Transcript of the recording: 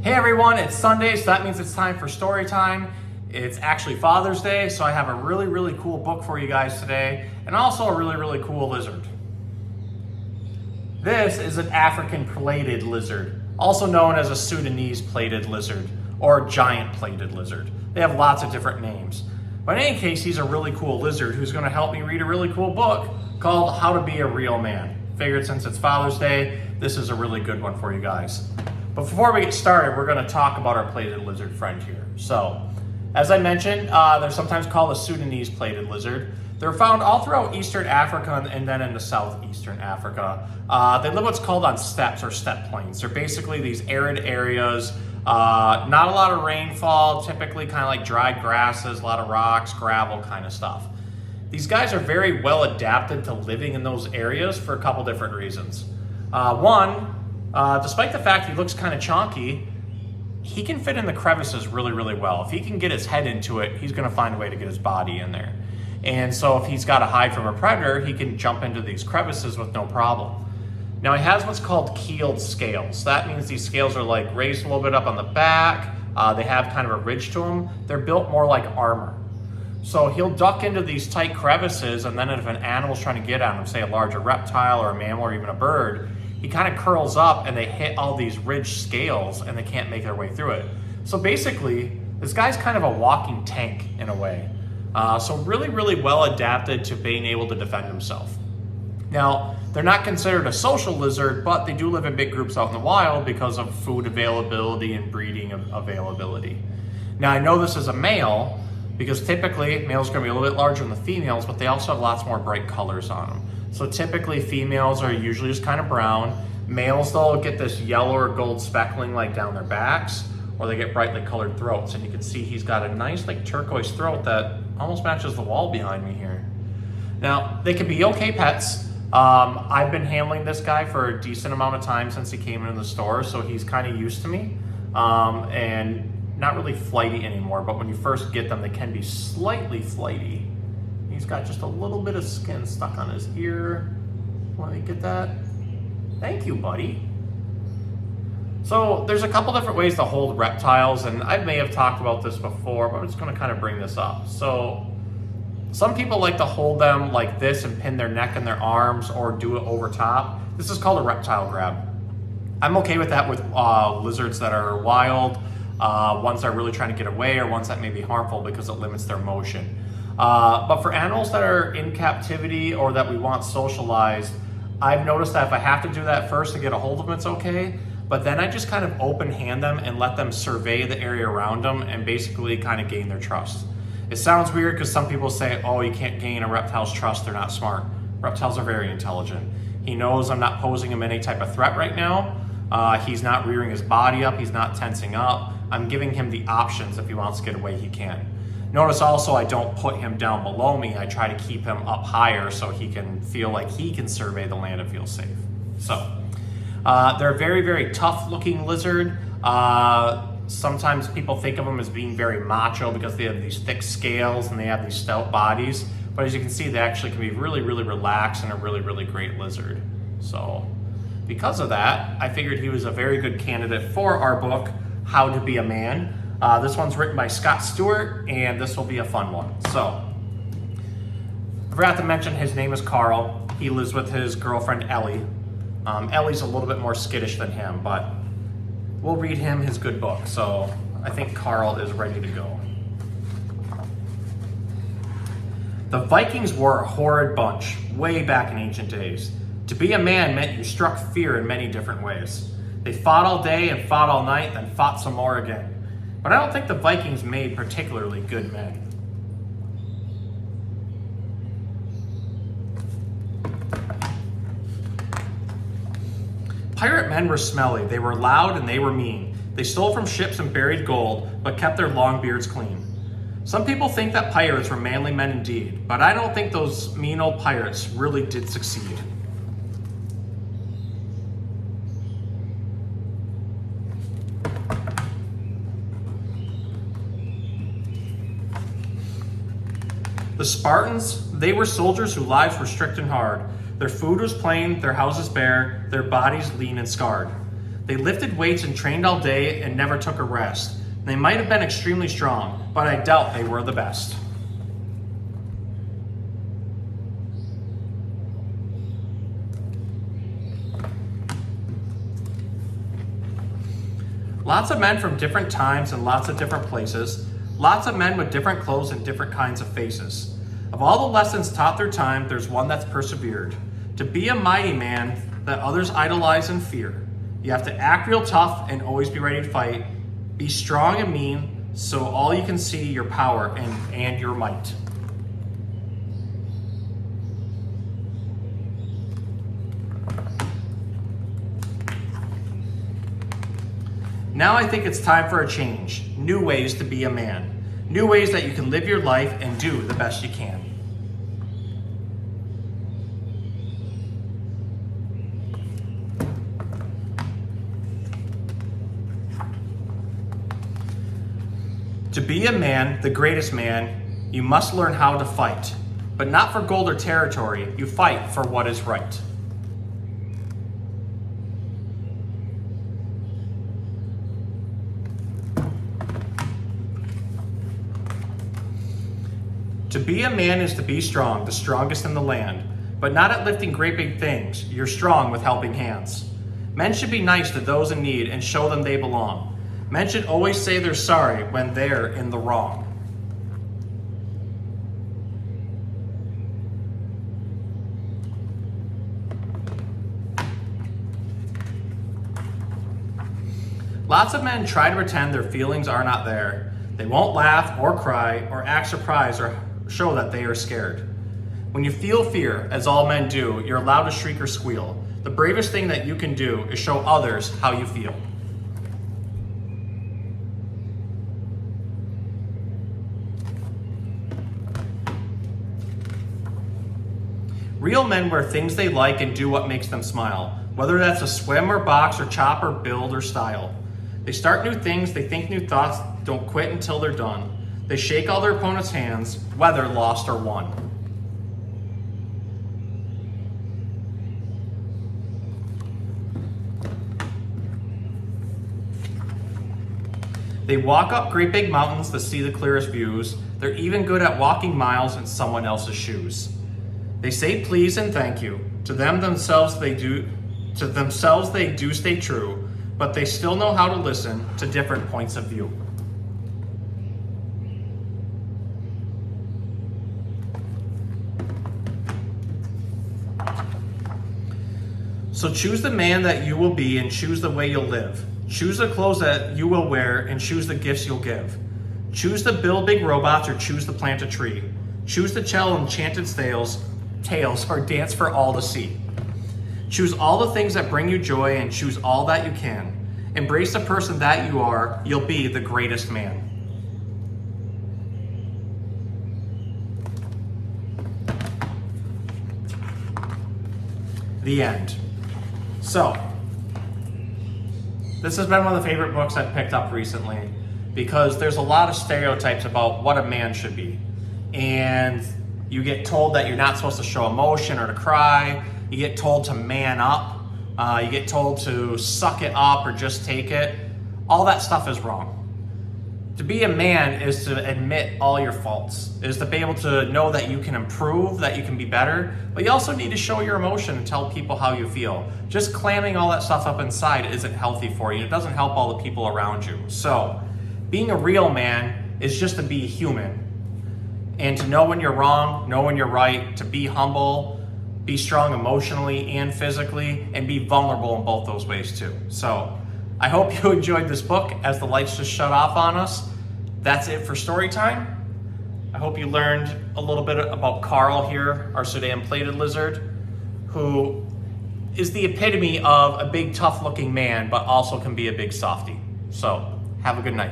Hey everyone, it's Sunday, so that means it's time for story time. It's actually Father's Day, so I have a really cool book for you guys today, and also a really cool lizard. This is an African plated lizard, also known as a Sudanese plated lizard, or giant plated lizard. They have lots of different names. But in any case, he's a really cool lizard who's gonna help me read a really cool book called How to Be a Real Man. Figured since it's Father's Day, this is a really good one for you guys. But before we get started, we're going to talk about our plated lizard friend here. So, as I mentioned, they're sometimes called a Sudanese plated lizard. They're found all throughout Eastern Africa and then into Southeastern Africa. They live what's called on steppes or steppe plains. They're basically these arid areas, not a lot of rainfall, typically kind of like dry grasses, a lot of rocks, gravel kind of stuff. These guys are very well adapted to living in those areas for a couple different reasons. Despite the fact he looks kind of chonky, he can fit in the crevices really well. If he can get his head into it, he's going to find a way to get his body in there. And so if he's got to hide from a predator, he can jump into these crevices with no problem. Now he has what's called keeled scales. That means these scales are like raised a little bit up on the back. They have kind of a ridge to them. They're built more like armor. So he'll duck into these tight crevices, and then if an animal's trying to get at him, say a larger reptile or a mammal or even a bird, he kind of curls up and they hit all these ridged scales and they can't make their way through it. So basically, this guy's kind of a walking tank in a way. So really well adapted to being able to defend himself. Now, they're not considered a social lizard, but they do live in big groups out in the wild because of food availability and breeding availability. Now, I know this is a male because typically males are going to be a little bit larger than the females, but they also have lots more bright colors on them. So typically females are usually just kind of brown. Males, they'll get this yellow or gold speckling like down their backs, or they get brightly colored throats. And you can see he's got a nice like turquoise throat that almost matches the wall behind me here. Now, they can be okay pets. I've been handling this guy for a decent amount of time since he came into the store, so he's kind of used to me. And not really flighty anymore, but when you first get them, they can be slightly flighty. He's got just a little bit of skin stuck on his ear. Want to get that? Thank you, buddy. So there's a couple different ways to hold reptiles, and I may have talked about this before, but I'm just going to kind of bring this up. So some people like to hold them like this and pin their neck and their arms or do it over top. This is called a reptile grab. I'm okay with that with lizards that are wild, ones that are really trying to get away, or ones that may be harmful because it limits their motion. But for animals that are in captivity or that we want socialized, I've noticed that if I have to do that first to get a hold of them, it's okay. But then I just kind of open hand them and let them survey the area around them and basically kind of gain their trust. It sounds weird because some people say, oh, you can't gain a reptile's trust, they're not smart. Reptiles are very intelligent. He knows I'm not posing him any type of threat right now. He's not rearing his body up, he's not tensing up. I'm giving him the options. If he wants to get away, he can. Notice also I don't put him down below me. I try to keep him up higher so he can feel like he can survey the land and feel safe. So they're a very tough looking lizard. Sometimes people think of them as being very macho because they have these thick scales and they have these stout bodies. But as you can see, they actually can be really relaxed and a really great lizard. So because of that, I figured he was a very good candidate for our book, How to Be a Man. This one's written by Scott Stewart, and this will be a fun one. So, I forgot to mention his name is Carl. He lives with his girlfriend, Ellie. Ellie's a little bit more skittish than him, but we'll read him his good book. So, I think Carl is ready to go. The Vikings were a horrid bunch, way back in ancient days. To be a man meant you struck fear in many different ways. They fought all day and fought all night, then fought some more again. But I don't think the Vikings made particularly good men. Pirate men were smelly, they were loud, and they were mean. They stole from ships and buried gold, but kept their long beards clean. Some people think that pirates were manly men indeed, but I don't think those mean old pirates really did succeed. The Spartans, they were soldiers whose lives were strict and hard. Their food was plain, their houses bare, their bodies lean and scarred. They lifted weights and trained all day and never took a rest. They might have been extremely strong, but I doubt they were the best. Lots of men from different times and lots of different places. Lots of men with different clothes and different kinds of faces. Of all the lessons taught through time, there's one that's persevered. To be a mighty man that others idolize and fear. You have to act real tough and always be ready to fight. Be strong and mean, so all you can see your power and your might. Now I think it's time for a change. New ways to be a man. New ways that you can live your life and do the best you can. To be a man, the greatest man, you must learn how to fight. But not for gold or territory, you fight for what is right. To be a man is to be strong, the strongest in the land, but not at lifting great big things. You're strong with helping hands. Men should be nice to those in need and show them they belong. Men should always say they're sorry when they're in the wrong. Lots of men try to pretend their feelings are not there. They won't laugh or cry or act surprised or show that they are scared. When you feel fear, as all men do, you're allowed to shriek or squeal. The bravest thing that you can do is show others how you feel. Real men wear things they like and do what makes them smile, whether that's a swim or box or chop or build or style. They start new things, they think new thoughts, don't quit until they're done. They shake all their opponents' hands, whether lost or won. They walk up great big mountains to see the clearest views. They're even good at walking miles in someone else's shoes. They say please and thank you. To themselves they do stay true, but they still know how to listen to different points of view. So choose the man that you will be and choose the way you'll live. Choose the clothes that you will wear and choose the gifts you'll give. Choose to build big robots or choose to plant a tree. Choose to tell enchanted tales or dance for all to see. Choose all the things that bring you joy and choose all that you can. Embrace the person that you are. You'll be the greatest man. The end. So, this has been one of the favorite books I've picked up recently because there's a lot of stereotypes about what a man should be. And you get told that you're not supposed to show emotion or to cry. You get told to man up. You get told to suck it up or just take it. All that stuff is wrong. To be a man is to admit all your faults, is to be able to know that you can improve, that you can be better, but you also need to show your emotion and tell people how you feel. Just clamming all that stuff up inside isn't healthy for you. It doesn't help all the people around you. So, being a real man is just to be human and to know when you're wrong, know when you're right, to be humble, be strong emotionally and physically, and be vulnerable in both those ways too. So, I hope you enjoyed this book as the lights just shut off on us. That's it for Storytime. I hope you learned a little bit about Carl here, our Sudan plated lizard, who is the epitome of a big tough looking man, but also can be a big softie. So, have a good night.